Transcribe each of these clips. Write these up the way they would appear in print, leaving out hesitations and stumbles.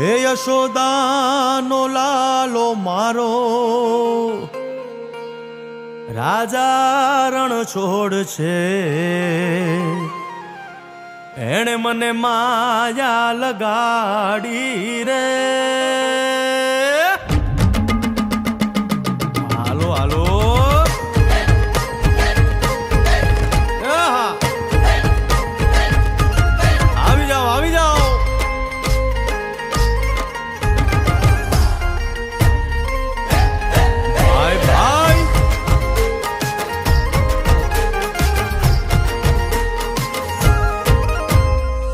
હે યશોદાનો લાલો મારો, રાજા રણ છોડ છે. એણે મને માયા લગાડી રે. હાલો હાલો આવી જાઓ આવી જાઓ. ભાઈ ભાઈ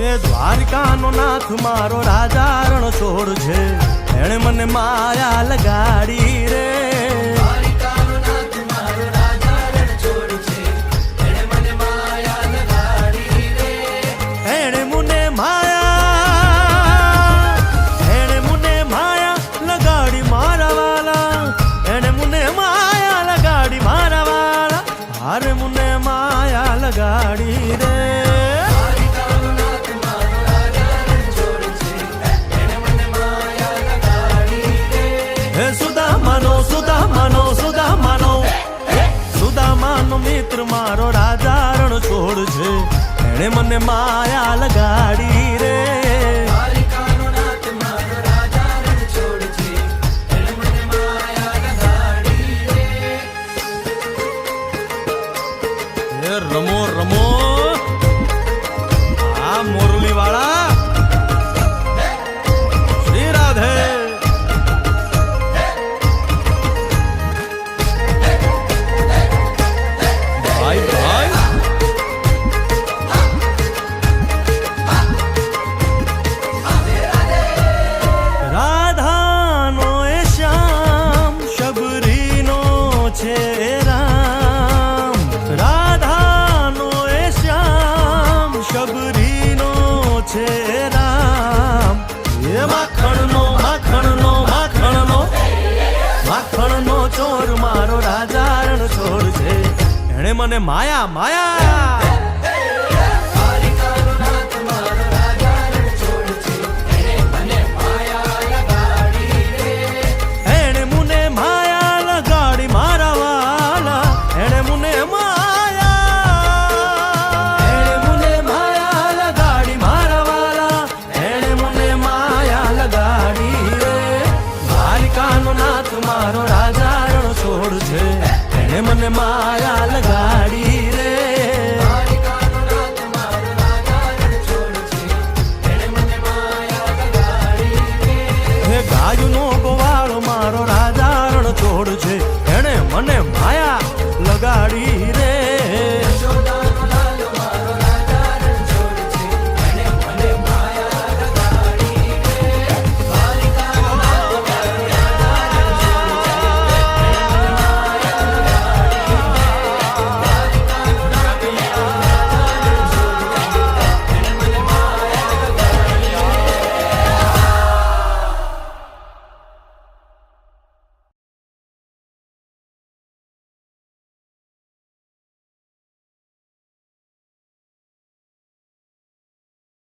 એ દ્વારકાનો નાથ મારો રાજા રણ છોડ છે. એણે મને માયા લગાડી રે. અરે મુને માયા લગાડી રે. હે સુદામાનો સુદામાનો સુદામાનો સુદામાનો મિત્ર મારો રાજા રણ છોડ છે. એણે મને માયા લગાડી રે. રમો રમો આ મોરલી વાળા શ્રી રાધે. ભાઈ ભાઈ રાધાનો એ શ્યામ શબરીનો છે રામ. રાધાનો એ શ્યામ શબરીનો છે રામ. એ માખણનો માખણનો માખણનો માખણનો ચોર મારો રાજા રણ છોડ છે. એણે મને માયા માયા મારો રાજા રણ છોડ છે. એને મને માયા લગા